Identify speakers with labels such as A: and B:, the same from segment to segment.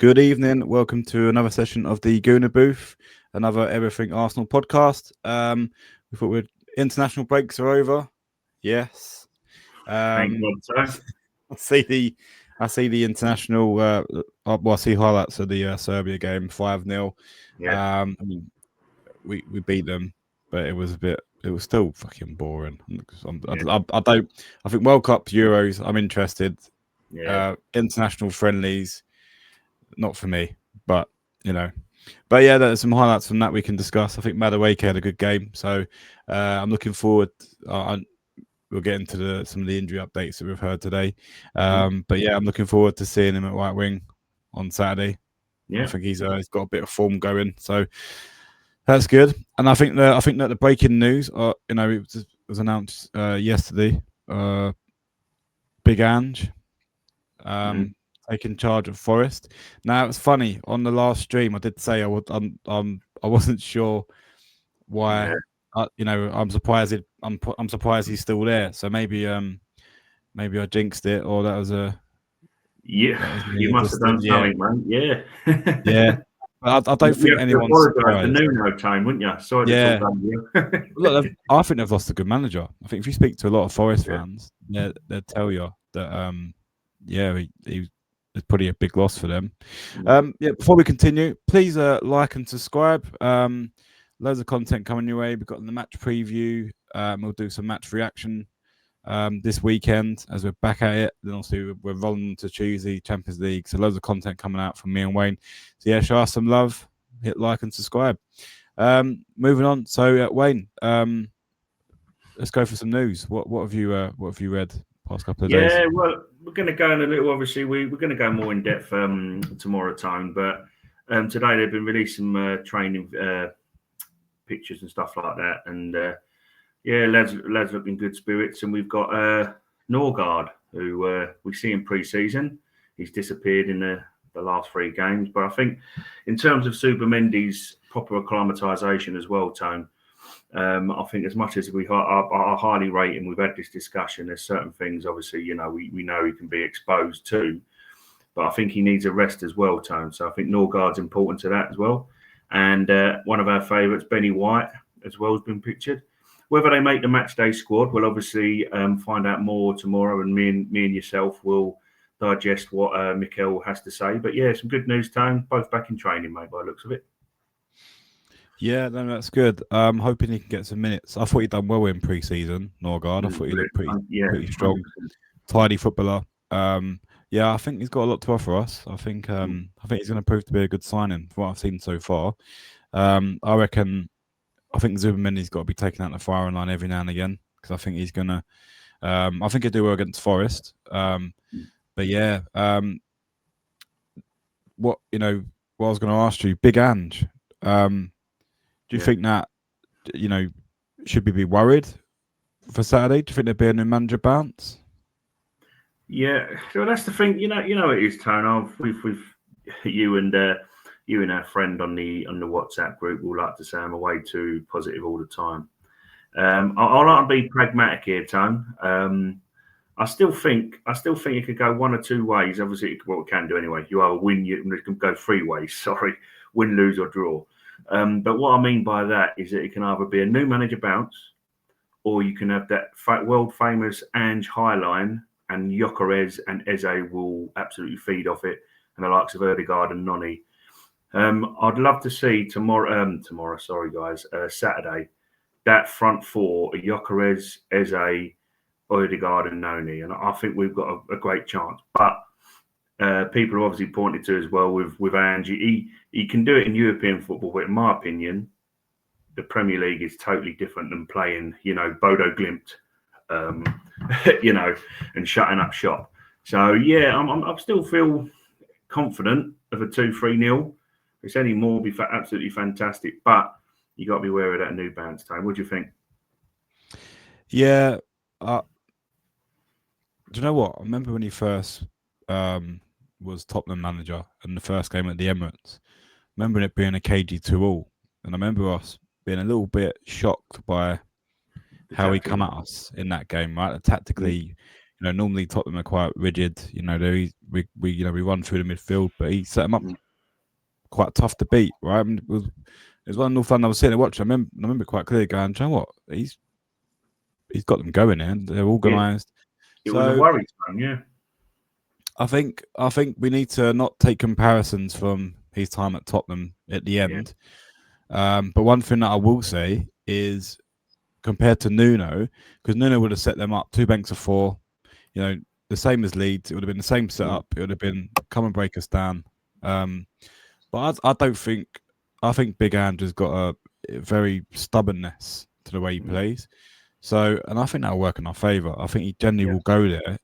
A: Good evening. Welcome to another session of the Gooner booth, another Everything Arsenal podcast. We thought international breaks are over. Yes.
B: Thank God so.
A: I see the international. I see highlights of the Serbia game, 5-0.
B: Yeah.
A: I mean, we beat them, but it was still fucking boring. I think World Cup, Euros, I'm interested.
B: Yeah.
A: International friendlies, not for me, but yeah, there's some highlights from that we can discuss. I think Madueke had a good game, so I'm looking forward. We'll get into some of the injury updates that we've heard today, but yeah, I'm looking forward to seeing him at right wing on Saturday.
B: Yeah.
A: I think he's got a bit of form going, so that's good. And I think that the breaking news, it was announced yesterday. Big Ange, taking charge of Forest. Now, it was funny on the last stream. I did say I wasn't sure why.
B: Yeah.
A: I'm surprised. I'm surprised he's still there. So maybe I jinxed it, or that was a.
B: Yeah. You must have done something, man. Yeah.
A: Yeah. I don't think anyone's surprised.
B: The Nuno time, wouldn't you? Sorry,
A: yeah.
B: Look,
A: I think they've lost a good manager. I think if you speak to a lot of Forest fans, they'll tell you that he it's probably a big loss for them. Before we continue, please like and subscribe. Loads of content coming your way. We've got the match preview. We'll do some match reaction this weekend as we're back at it. Then also we're rolling to Tuesday, Champions League. So loads of content coming out from me and Wayne. So yeah, show us some love. Hit like and subscribe. Moving on. So Wayne, let's go for some news. What have you read past couple of days?
B: Yeah, well, we're going to go in a little. Obviously, we're going to go more in depth tomorrow time, but today they've been releasing training pictures and stuff like that, and lads look in good spirits. And we've got Norgard, who we see in pre-season. He's disappeared in the last 3 games, but I think in terms of Subamendi's proper acclimatisation as well, Tone. I think as much as we are highly rate him, we've had this discussion. There's certain things, obviously, we know he can be exposed to, but I think he needs a rest as well, Tone. So I think Norgard's important to that as well. And one of our favourites, Benny White, as well, has been pictured. Whether they make the match day squad, we'll obviously find out more tomorrow, and me and yourself will digest what Mikel has to say. But yeah, some good news, Tone. Both back in training, mate, by the looks of it.
A: Yeah, no, that's good. I'm hoping he can get some minutes. I thought he'd done well in pre-season, Norgard. I thought he looked pretty strong, tidy footballer. I think he's got a lot to offer us. I think he's going to prove to be a good signing from what I've seen so far. I think Zubamendi's got to be taken out the firing line every now and again, because I think he's going to. I think he'll do well against Forest. But yeah, what I was going to ask you, Big Ange. Do you think that, should we be worried for Saturday? Do you think there'd be a new manager bounce?
B: Yeah, so that's the thing. It is, Tone. With you and our friend on the WhatsApp group, we like to say I'm way too positive all the time. I like to be pragmatic here, Tone. I still think it could go one or two ways. Obviously, what we can do anyway. You either win, it can go 3 ways. Sorry, win, lose, or draw. But what I mean by that is that it can either be a new manager bounce, or you can have that world famous Ange Highline, and Gyökeres and Eze will absolutely feed off it, and the likes of Ødegaard and Noni. I'd love to see Saturday, that front 4, Gyökeres, Eze, Ødegaard and Noni, and I think we've got a great chance. But people have obviously pointed to as well with Ange. He can do it in European football, but in my opinion, the Premier League is totally different than playing, Bodo Glimt, and shutting up shop. So yeah, I still feel confident of a 2-3-0. If any more, would be absolutely fantastic. But you got to be wary of that new bounce time. What do you think?
A: Yeah, do you know what? I remember when he first was Tottenham manager in the first game at the Emirates. Remembering it being a KG2-all, and I remember us being a little bit shocked by how he come at us in that game. Right, tactically, normally Tottenham are quite rigid. We run through the midfield, but he set them up quite tough to beat, right? I mean, it was one of North London I was sitting there watching. I remember quite clearly going, "Do you know what? He's got them going in. They're organised."
B: It was a worry time, yeah.
A: I think we need to not take comparisons from his time at Tottenham at the end. But one thing that I will say is, compared to Nuno, because Nuno would have set them up 2 banks of 4, the same as Leeds. It would have been the same setup. It would have been come and break us down. But I don't think. I think Big Andrew's got a very stubbornness to the way he plays. So, and I think that'll work in our favour. I think he generally will go there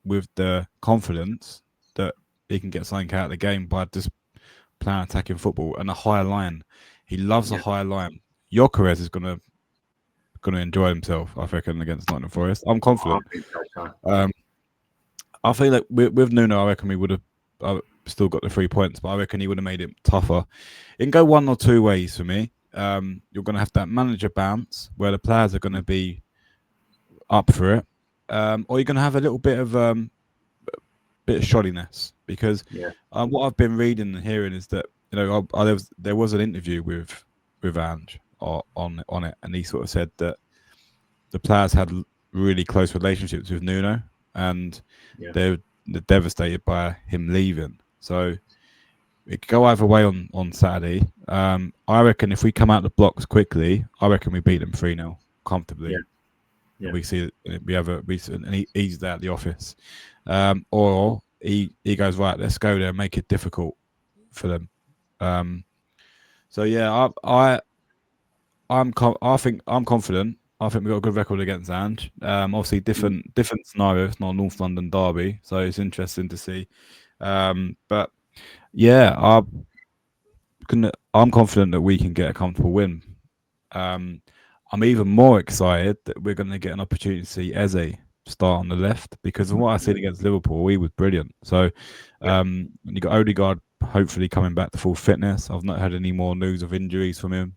A: with the confidence that he can get something out of the game by just playing attacking football and a higher line. He loves a higher line. Gyökeres is gonna enjoy himself, I reckon, against Nottingham Forest. I'm confident. I feel like with Nuno, I reckon we would have still got the 3 points, but I reckon he would have made it tougher. It can go one or two ways for me. You're going to have that manager bounce where the players are going to be up for it, or you're going to have a little bit of shoddiness, because what I've been reading and hearing is that there was an interview with Ange on it, and he sort of said that the players had really close relationships with Nuno, and they're devastated by him leaving. So it could go either way on Saturday. I reckon if we come out the blocks quickly, I reckon we beat them 3-0 comfortably. We see we have and he's there at the office, or he goes, right, let's go there and make it difficult for them. So yeah, I think I'm confident. I think we've got a good record against Ange. Obviously, different scenario. It's not a North London derby, so it's interesting to see. But yeah, I'm confident that we can get a comfortable win. I'm even more excited that we're going to get an opportunity to see Eze start on the left, because of what I seen against Liverpool, he was brilliant. So you got Odegaard hopefully coming back to full fitness. I've not had any more news of injuries from him.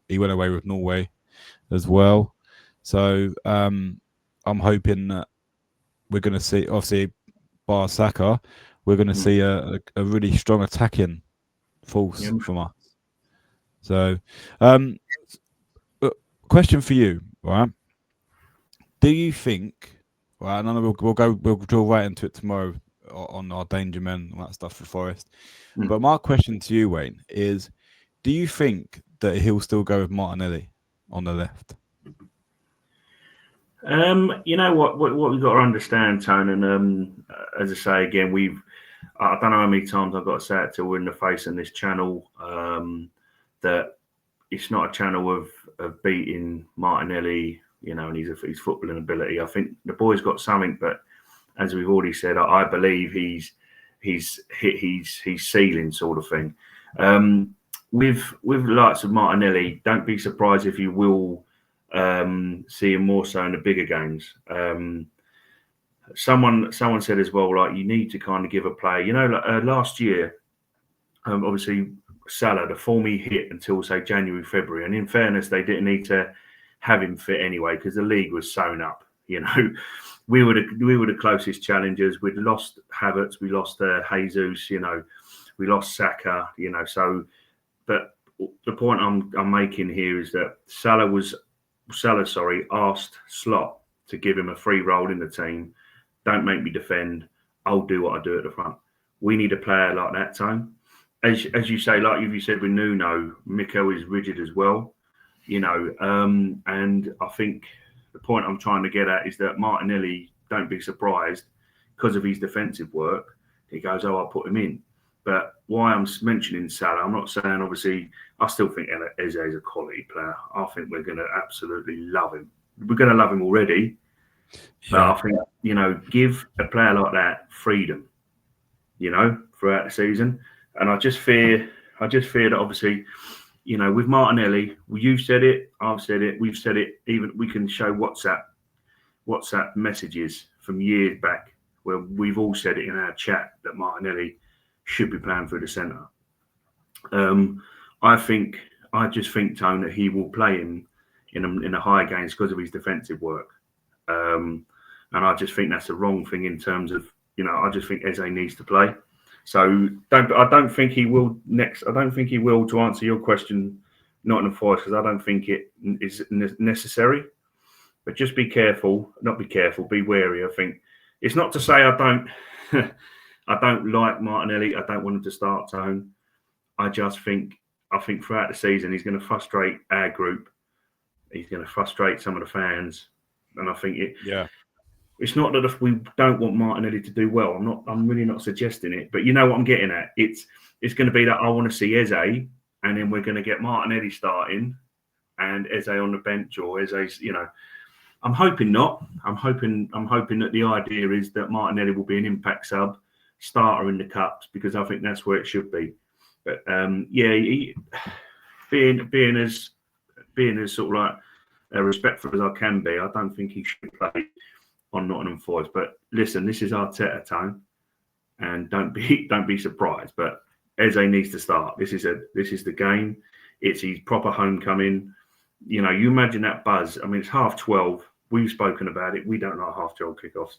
A: He went away with Norway as well. So I'm hoping that we're going to see, obviously, bar Saka, we're going to see a really strong attacking force from us. So, question for you, right? Do you think? Right, I know we'll drill right into it tomorrow on our danger men and that stuff for Forest. But my question to you, Wayne, is: do you think that he'll still go with Martinelli on the left?
B: You know what we've got to understand, Tone, and as I say again, I don't know how many times I've got to say it till we're in the face on this channel, that it's not a channel of beating Martinelli, and his footballing ability. I think the boy's got something, but as we've already said, I believe he's hit his ceiling, sort of thing. With the likes of Martinelli, don't be surprised if you will see him more so in the bigger games. Someone said as well, like, you need to kind of give a player. Like, last year, obviously Salah, the form he hit until say January, February, and in fairness, they didn't need to have him fit anyway because the league was sewn up. We were the closest challengers. We'd lost Havertz, we lost Jesus, we lost Saka, So, but the point I'm making here is that Salah asked Slot to give him a free role in the team. Don't make me defend. I'll do what I do at the front. We need a player like that, Tone. As you say, like you said with Nuno, Miko is rigid as well, and I think the point I'm trying to get at is that Martinelli, don't be surprised, because of his defensive work, he goes, oh, I'll put him in. But why I'm mentioning Salah, I'm not saying, obviously, I still think Eze is a quality player. I think we're going to absolutely love him. We're going to love him already. But I think, give a player like that freedom, throughout the season. And I just fear that, obviously, with Martinelli, you said it, I've said it, we've said it. Even we can show WhatsApp messages from years back where we've all said it in our chat that Martinelli should be playing through the centre. I just think, Tone, that he will play him in a higher games because of his defensive work. and I just think that's the wrong thing in terms of, I just think Eze needs to play. So I don't think he will next. I don't think he will, to answer your question, Nottingham Forest, because I don't think it is necessary. But just be careful, not be careful, be wary. I think it's not to say I don't, I don't like Martinelli. I don't want him to start Tone. I think throughout the season he's going to frustrate our group. He's going to frustrate some of the fans, and I think it's not that if we don't want Martinelli to do well. I'm really not suggesting it, but you know what I'm getting at. It's going to be that I want to see Eze, and then we're going to get Martinelli starting, and Eze on the bench, or Eze's. I'm hoping not. I'm hoping that the idea is that Martinelli will be an impact sub, starter in the cups, because I think that's where it should be. But being as sort of like respectful as I can be, I don't think he should play on Nottingham Forest. But listen, this is Arteta time, and don't be surprised. But Eze needs to start. This is the game. It's his proper homecoming. You imagine that buzz. I mean, it's 12:30. We've spoken about it. We don't like 12:30 kickoffs.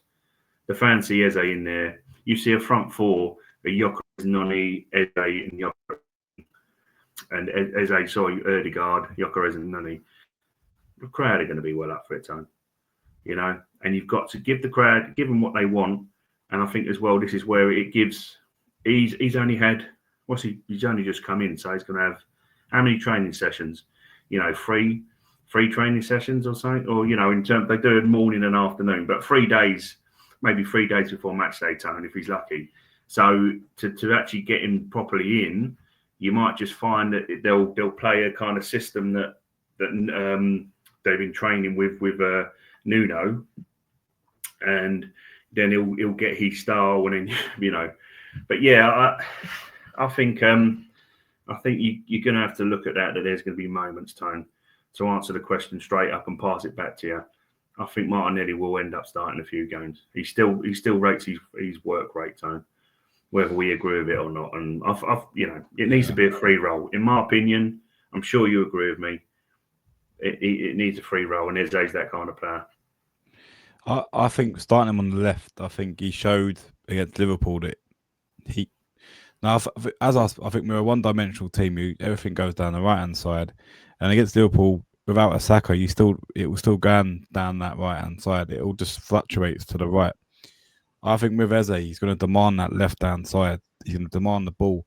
B: The fans see Eze in there. You see a front four: Gyökeres, Noni, Eze, and Gyökeres. And Eze, sorry, Ødegaard, Gyökeres, and Noni. The crowd are going to be well up for it, Tone. And you've got to give the crowd, give them what they want. And I think as well, this is where it gives. He's only had he's only just come in, so he's going to have how many training sessions? Free training sessions or something, or in terms they do it morning and afternoon, but 3 days, maybe 3 days before match day, Tone, if he's lucky. So to actually get him properly in, you might just find that they'll play a kind of system that they've been training with Nuno, and then he'll get his style, and then But yeah, I think you're going to have to look at that there's going to be moments, Tone, to answer the question straight up and pass it back to you. I think Martinelli will end up starting a few games. He still rates his work rate, Tone, whether we agree with it or not. And it needs to be a free roll, in my opinion. I'm sure you agree with me. It needs a free roll, and Eze's that kind of player.
A: I think starting him on the left, I think he showed against Liverpool that he. Now, I think we're a one-dimensional team. Everything goes down the right-hand side, and against Liverpool, without a Saka, it will still going down that right-hand side. It all just fluctuates to the right. I think with Eze, he's going to demand that left-hand side. He's going to demand the ball,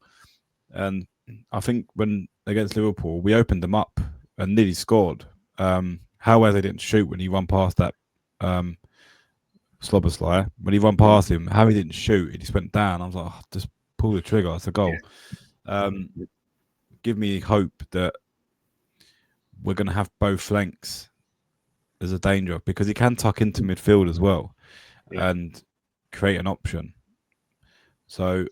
A: and I think when against Liverpool, we opened them up and nearly scored. How Eze didn't shoot when he run past that Slobberslyer. When he run past him, how he didn't shoot, he just went down. I was like, just pull the trigger. It's a goal. Give me hope that we're going to have both flanks as a danger, because he can tuck into midfield as well and create an option. So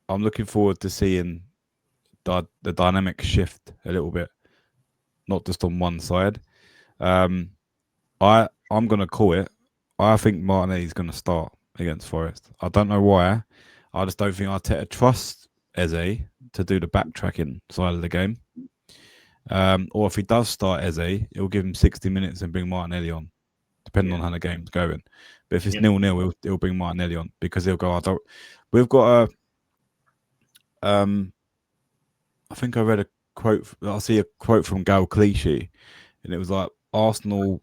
A: I'm looking forward to seeing the dynamic shift a little bit, not just on one side. I'm going to call it. I think Martinelli is going to start against Forest. I don't know why. I just don't think Arteta trusts Eze to do the backtracking side of the game. Or if he does start Eze, he'll give him 60 minutes and bring Martinelli on, depending on how the game's going. But if it's 0-0, he'll bring Martinelli on, because he'll go, we've got I think I read a quote. I see a quote from Gal Clichy, and it was like, Arsenal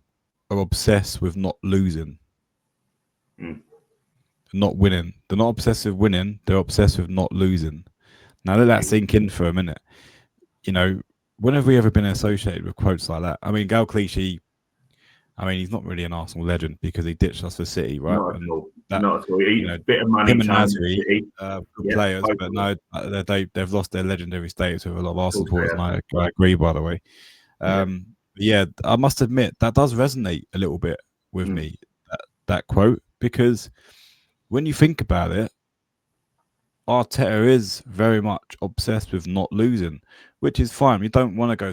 A: are obsessed with not losing, not winning. They're not obsessed with winning. They're obsessed with not losing. Now let that sink in for a minute. When have we ever been associated with quotes like that? I mean, Gal Clichy, he's not really an Arsenal legend because he ditched us for City, right?
B: Not at all. Not at all. A bit of money.
A: Him and Nasri, good players, but no, they've lost their legendary status with a lot of Arsenal supporters, and I agree, by the way. I must admit that does resonate a little bit with me, that quote, because when you think about it, Arteta is very much obsessed with not losing, which is fine. We don't want to go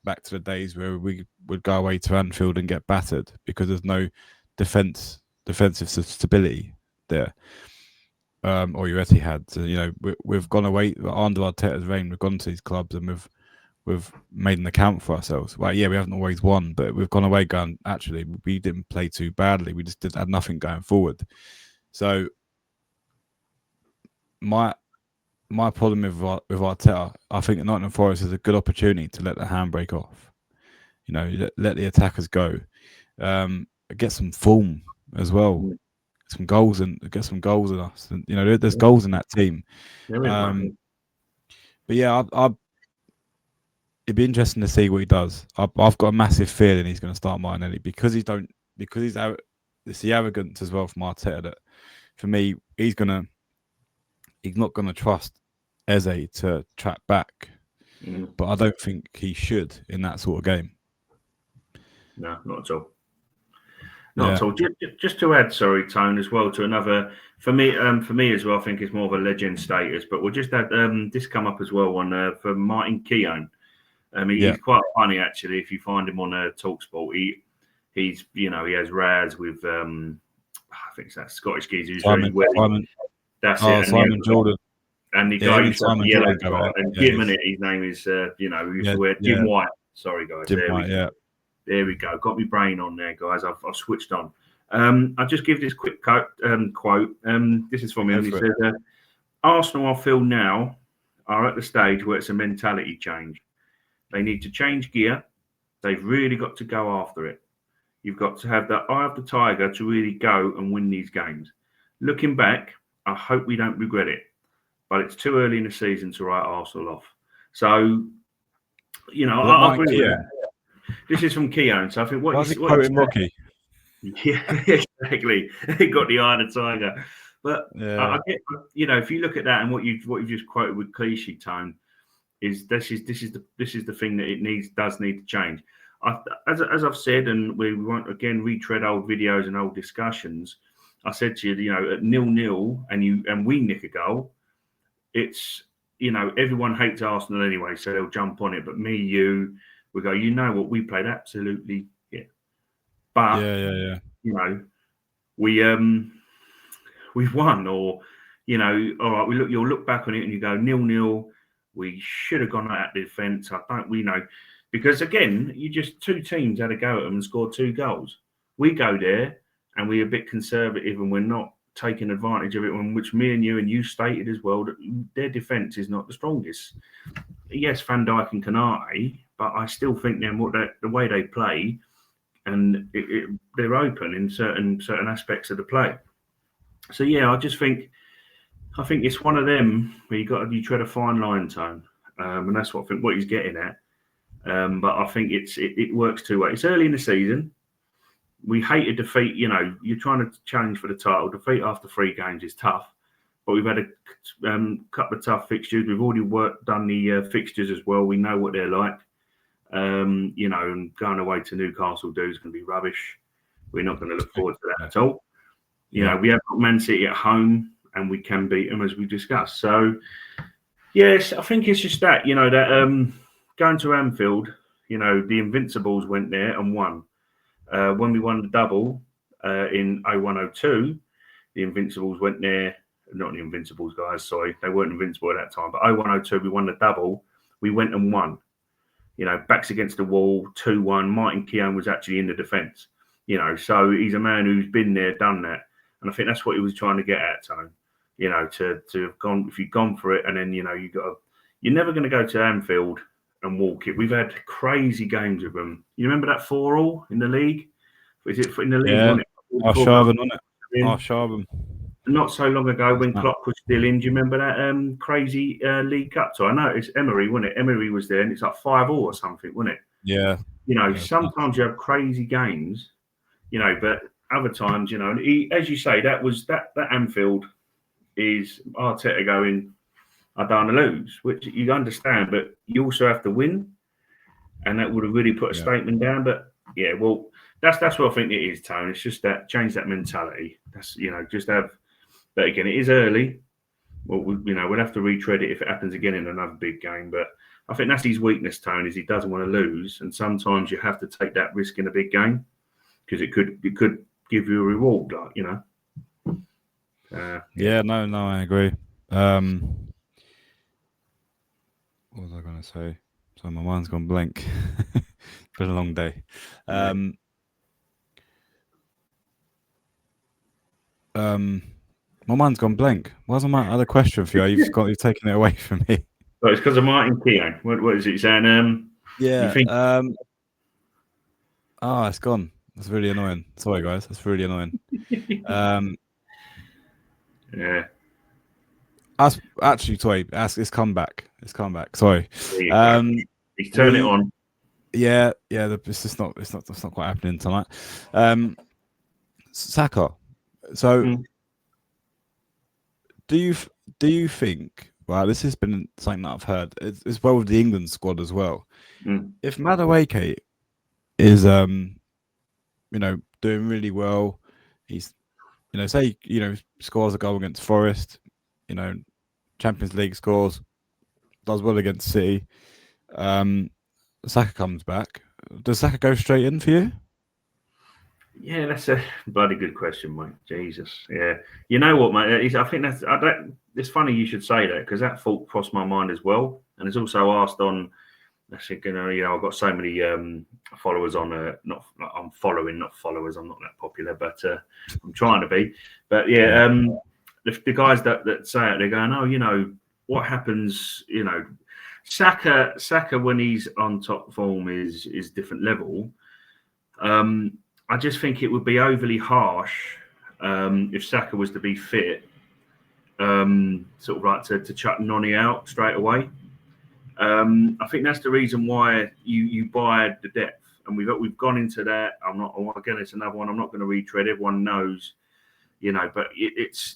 A: back to the days where we would go away to Anfield and get battered, because there's no defensive stability there. Or you already had. So, we've gone away under Arteta's reign. We've gone to these clubs and we've made an account for ourselves. Well, yeah, we haven't always won, but we've gone away going, actually, we didn't play too badly. We just had nothing going forward. So my problem with Arteta, I think Nottingham Forest is a good opportunity to let the handbrake off. You know, let the attackers go. Get some form as well. Some goals and get some goals in us. And, you know, there's goals in that team.
B: There is, mate.
A: But yeah, it'd be interesting to see what he does. I've got a massive feeling he's going to start Martinelli because it's the arrogance as well from Arteta that for me he's not going to trust Eze to track back, but I don't think he should in that sort of game.
B: No, not at all. Not at all. Just to add, sorry, Tone, as well to another for me as well. I think it's more of a legend status, but we'll just add this come up as well on for Martin Keown. He's quite funny actually. If you find him on TalkSport, he's he has Raz with I think it's that Scottish geezer.
A: Simon.
B: That's
A: it. Simon Jordan.
B: And the guy who's the yellow guy, and Jim, his name is he used to wear Jim White. Sorry guys,
A: Jim White,
B: there we go. Got my brain on there, guys. I've switched on. I'll just give this quick quote. This is from him. He says, Arsenal, I feel now, are at the stage where it's a mentality change. They need to change gear. They've really got to go after it. You've got to have the eye of the tiger to really go and win these games. Looking back, I hope we don't regret it. But it's too early in the season to write Arsenal off. So, I agree with that. This is from Keown. So I think
A: what he's quoting Rocky.
B: Yeah, exactly. He got the eye of the tiger. But I get, if you look at that and what you just quoted with cliche Tone, is this is the thing that it does need to change. As I've said, and we won't again retread old videos and old discussions. I said to you, at 0-0 and we nick a goal, it's everyone hates Arsenal anyway, so they'll jump on it. But me, we go, what, we played absolutely but we've won, or all right, you'll look back on it and you go 0-0. We should have gone out of defence. Because again, two teams had a go at them and scored 2 goals. We go there and we're a bit conservative and we're not taking advantage of it, which me and you stated as well, that their defence is not the strongest. Yes, Van Dijk and Canate, but I still think the way they play, and they're open in certain aspects of the play. So I just think it's one of them where you tread a fine line, Tone, and that's what I think what he's getting at. But I think it works 2 ways. It's early in the season. We hate a defeat. You're trying to challenge for the title. Defeat after 3 games is tough, but we've had a couple of tough fixtures. We've already done the fixtures as well. We know what they're like. And going away to Newcastle is going to be rubbish. We're not going to look forward to that at all. We have got Man City at home, and we can beat them as we discussed. So, yes, I think it's just that that going to Anfield, the Invincibles went there and won. When we won the double in 01-02, the Invincibles went there. Not the Invincibles, guys. Sorry, they weren't invincible at that time. But 01-02, we won the double. We went and won. Backs against the wall, 2-1. Martin Keown was actually in the defence. So he's a man who's been there, done that, and I think that's what he was trying to get at, Tone. To have gone, if you've gone for it, and then you're never going to go to Anfield and walk it. We've had crazy games with them. You remember that 4-4 in the league? Is it in the league?
A: Yeah, Arshaven, wasn't it? Arshaven.
B: Not so long ago when Klopp was still in. Do you remember that crazy League Cup? So I know it's Emery, wasn't it? Emery was there, and it's like 5-5 or something, wasn't it?
A: Yeah.
B: Sometimes you have crazy games, but other times, as you say, that Anfield is Arteta going, I don't want to lose, which you understand, but you also have to win, and that would have really put a statement down. But that's what I think it is, Tone. It's just that change that mentality. That's just have. But again, it is early. Well, we'll have to retread it if it happens again in another big game. But I think that's his weakness, Tone, is he doesn't want to lose, and sometimes you have to take that risk in a big game because it could give you a reward,
A: No, I agree. What was I going to say? So my mind's gone blank. It's been a long day. My mind's gone blank. What's my other question for you? You've taken it away from me.
B: Well, it's because of Martin Keown. What is it saying?
A: Yeah.
B: You think?
A: It's gone. That's really annoying. Sorry, guys. That's really annoying.
B: Yeah.
A: Actually, sorry. It's come back. It's come back. Sorry.
B: There you go. He's turned it on.
A: Yeah. It's not quite happening tonight. Saka. So, do you think? Well, this has been something that I've heard as well with the England squad as well. If Madueke is doing really well, he's say scores a goal against Forest, Champions League scores, does well against City. Saka comes back. Does Saka go straight in for you?
B: Yeah, that's a bloody good question, mate. Jesus, yeah. You know what, mate? I think it's funny you should say that because that thought crossed my mind as well, and it's also asked on. I think I've got so many followers on. I'm following, not followers. I'm not that popular, but I'm trying to be. But yeah, the guys that say it, they're going, oh, what happens? Saka when he's on top form is different level. I just think it would be overly harsh if Saka was to be fit, sort of like to chuck Noni out straight away. I think that's the reason why you buy the depth, and we've gone into that. Again, it's another one. I'm not going to retread. Everyone knows, but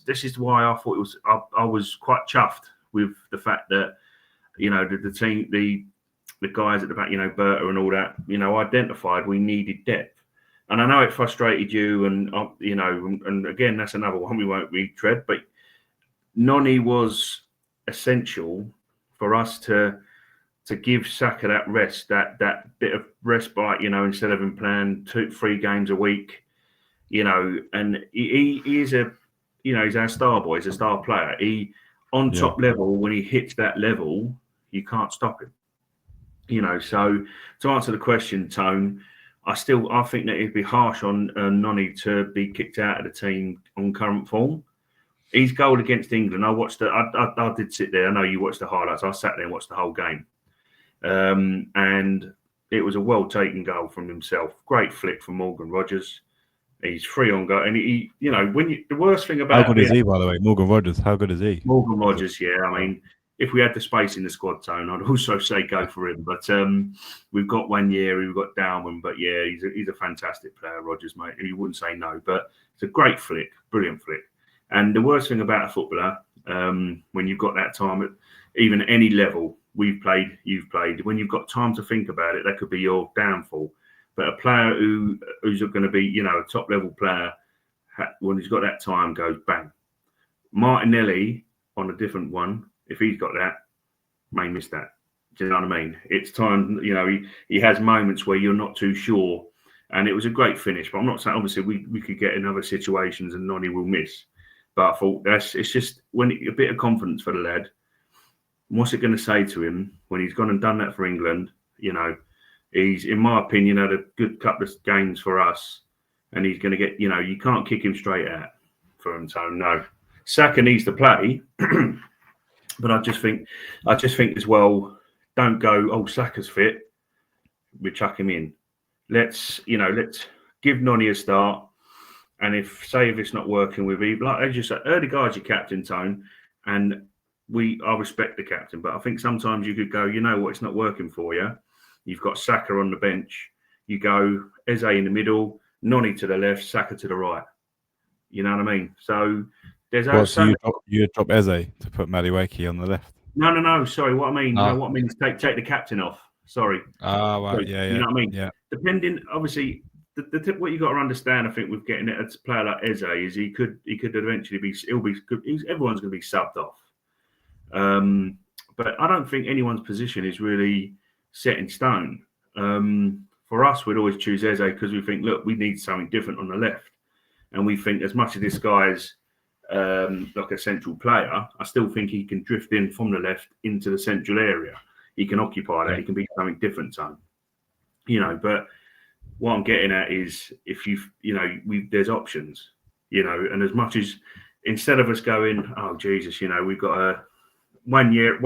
B: this is why I thought it was. I was quite chuffed with the fact that the team, the guys at the back, Berta and all that, identified we needed depth. And I know it frustrated you, and and again, that's another one we won't retread. But Noni was essential for us to give Saka that rest, that bit of respite, instead of him playing 2-3 games a week, And he is he's our star boy, he's a star player. Top level, when he hits that level, you can't stop him. So to answer the question, Tone. I think that it'd be harsh on Noni to be kicked out of the team on current form. His goal against England, I did sit there. I know you watched the highlights. I sat there and watched the whole game, and it was a well taken goal from himself. Great flick from Morgan Rogers. He's free on goal, and the worst thing about
A: how good is he, by the way, Morgan Rogers? How good is he?
B: Morgan Rogers, yeah. I mean, if we had the space in the squad, Tone, I'd also say go for him. But we've got 1 year, we've got Dowman, but yeah, he's a fantastic player, Rogers, mate. And you wouldn't say no, but it's a great flick, brilliant flick. And the worst thing about a footballer, when you've got that time at even any level, you've played, when you've got time to think about it, that could be your downfall. But a player who's going to be, a top level player, when he's got that time, goes bang. Martinelli on a different one. If he's got that, may miss that. Do you know what I mean? It's time, he has moments where you're not too sure. And it was a great finish. But I'm not saying, obviously, we could get in other situations and Noni will miss. But I thought it's just a bit of confidence for the lad. What's it going to say to him when he's gone and done that for England? He's, in my opinion, had a good couple of games for us. And he's going to get, you can't kick him straight out for him. So, no. Saka needs to play. But I just think as well, don't go, Saka's fit, we chuck him in. Let's give Noni a start. And if it's not working with him, like as you said, Erdegaard's your captain, Tone, and I respect the captain, but I think sometimes you could go, it's not working for you. You've got Saka on the bench. You go Eze in the middle, Noni to the left, Saka to the right. You know what I mean? So there's
A: you drop Eze to put Madueke on the left.
B: No. Sorry, what I mean, what I mean is take the captain off. Sorry.
A: Right. Yeah.
B: You know what I mean?
A: Yeah.
B: Depending, obviously, what you got to understand, I think, with getting a player like Eze is he could eventually be. Everyone's going to be subbed off. But I don't think anyone's position is really set in stone. For us, we'd always choose Eze because we think, look, we need something different on the left. And we think as much as this guy's like a central player, I still think he can drift in from the left into the central area. he can occupy that. He can be something different, Tone. But what I'm getting at is if there's options, and as much as instead of us going, oh Jesus, we've got a one year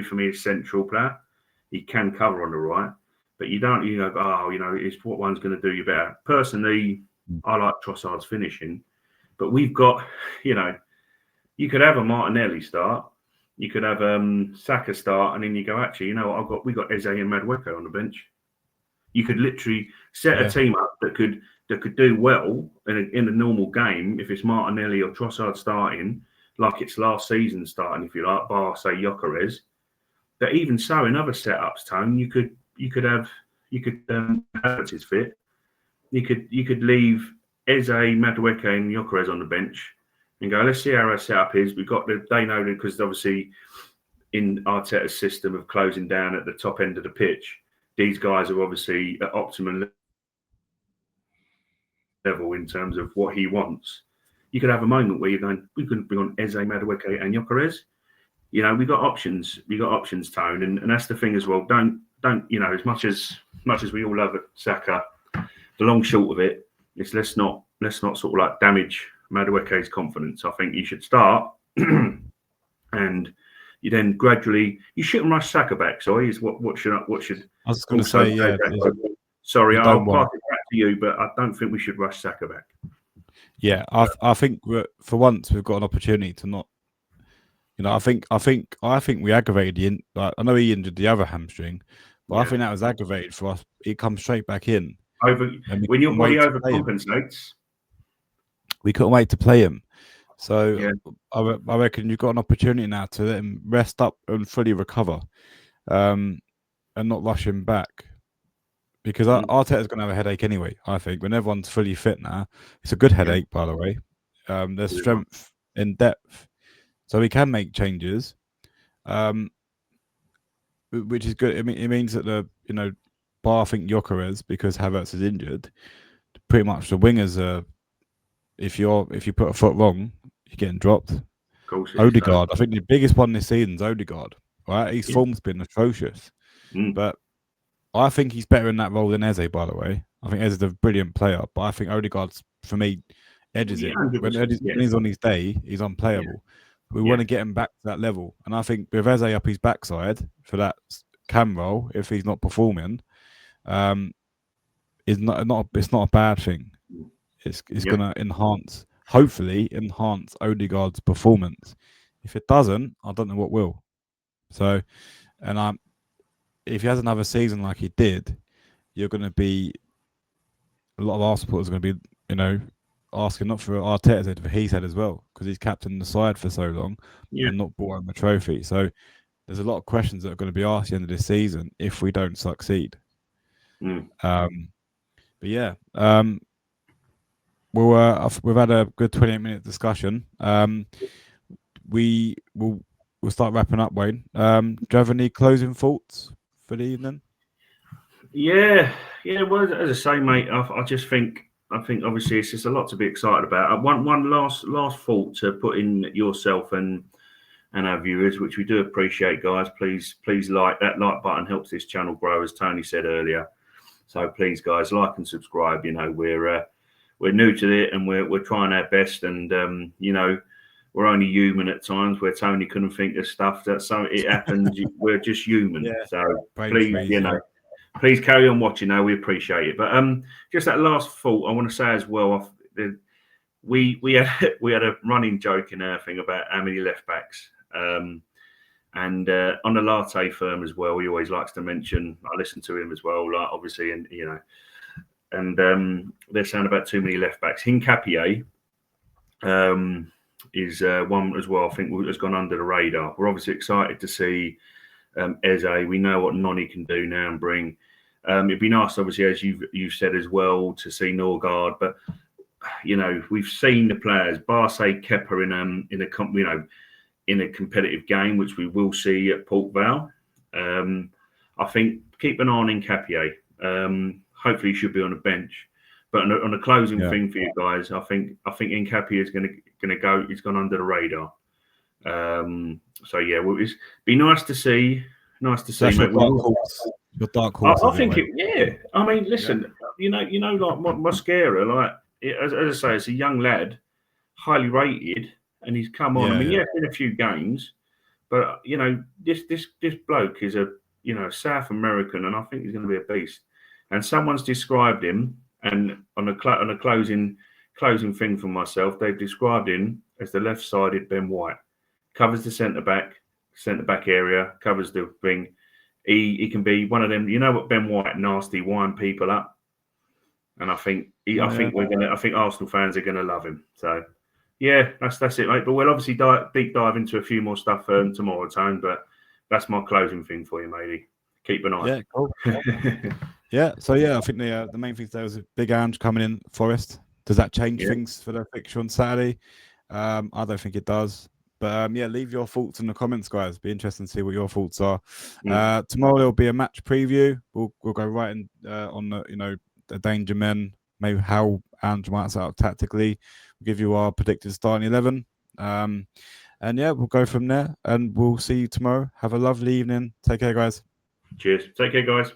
B: for me is central player. He can cover on the right, but you don't, it's what one's going to do you better. Personally, I like Trossard's finishing, but we've got, you could have a Martinelli start, you could have Saka start, and then you go, actually, we got Eze and Madueke on the bench. You could literally set a team up that could do well in a normal game if it's Martinelli or Trossard starting, like it's last season starting, if you like, bar say Gyökeres. But even so, in other setups, Tone, you could Havertz is fit. You could leave Eze, Madueke, and Gyökeres on the bench and go, let's see how our setup is. They know that because obviously in Arteta's system of closing down at the top end of the pitch, these guys are obviously at optimum level in terms of what he wants. You could have a moment where you're going, we couldn't bring on Eze, Madueke, and Gyökeres. We've got options. We got options, Tone, and that's the thing as well. Don't as much as we all love Saka, the long short of it is let's not sort of like damage Madueke's confidence. I think you should start, and you then gradually you shouldn't rush Saka back. Sorry, is what should
A: I was going to say, yeah.
B: Sorry, I'll pass it back to you, but I don't think we should rush Saka back.
A: Yeah, I think for once we've got an opportunity to not. I think we aggravated I know he injured the other hamstring, but I think that was aggravated for us. It comes straight back in.
B: When your body overcompensates,
A: we couldn't wait to play him. So I reckon you've got an opportunity now to let him rest up and fully recover, and not rush him back. Because Arteta's going to have a headache anyway, I think. When everyone's fully fit now, it's a good headache, by the way. There's strength in depth. So he can make changes, which is good. I mean, it means that bar I think Gyökeres, because Havertz is injured, pretty much the wingers are. If you put a foot wrong, you're getting dropped.
B: Of course,
A: Odegaard, I think the biggest one this season is Odegaard. Right, his form's been atrocious, but I think he's better in that role than Eze. By the way, I think Eze's a brilliant player, but I think Odegaard's for me edges it. When he's on his day, he's unplayable. We want to get him back to that level, and I think with Eze up his backside for that cam role, if he's not performing, it's not a bad thing. It's going to hopefully enhance Odegaard's performance. If it doesn't, I don't know what will. So, and if he has another season like he did, you're going to be a lot of Arsenal supporters are going to be, asking not for Arteta's head, but his head as well, because he's captained the side for so long and not brought home a trophy. So there's a lot of questions that are going to be asked at the end of this season if we don't succeed. But yeah, we've had a good 28-minute discussion. We'll start wrapping up, Wayne. Do you have any closing thoughts for the evening?
B: Yeah. Well, as I say, mate, I just think obviously it's just a lot to be excited about. One last thought to put in yourself and our viewers, which we do appreciate, guys. Please like button helps this channel grow, as Tony said earlier. So please, guys, like and subscribe. We're new to it and we're trying our best, and we're only human at times where Tony couldn't think of stuff it happens. We're just human. So please carry on watching now. We appreciate it. But just that last thought I want to say as well, we had a running joke in our thing about how many left backs. And on the latte firm as well, he always likes to mention, I listen to him as well, like obviously, and they're saying about too many left backs. Hincapié is one as well, I think has gone under the radar. We're obviously excited to see Eze. We know what Noni can do now and bring. It'd be nice, obviously, as you've said as well, to see Norgard, but we've seen the players, bar say Kepa in a competitive game, which we will see at Port Vale. I think keep an eye on Hincapié. Hopefully, he should be on the bench. But on a closing thing for you guys, I think Hincapié is going to go. He's gone under the radar. So yeah, it'd be nice to see Nice to
A: So
B: see,
A: that's your
B: mate.
A: dark horse. Your dark horse.
B: I think it. Yeah. I mean, listen. You know, like Mascara. Like as I say, it's a young lad, highly rated, and he's come on. I mean, it's been a few games, but you know, this bloke is a South American, and I think he's going to be a beast. And someone's described him, and on a closing thing for myself, they've described him as the left-sided Ben White. Covers the centre back area, covers the thing. He can be one of them. You know what Ben White, nasty, wind people up, and I think I think Arsenal fans are gonna love him. So yeah, that's it, mate. But we'll obviously deep dive into a few more stuff tomorrow time. But that's my closing thing for you, matey. Keep an eye.
A: Yeah, cool. Yeah, so I think the main thing there was a big Ange coming in Forest. Does that change things for the fixture on Saturday? I don't think it does. But leave your thoughts in the comments, guys. Be interesting to see what your thoughts are. Tomorrow there'll be a match preview. We'll go right in on the danger men, maybe how Ange might set up tactically. We'll give you our predicted starting 11. And we'll go from there. And we'll see you tomorrow. Have a lovely evening. Take care, guys.
B: Cheers. Take care, guys.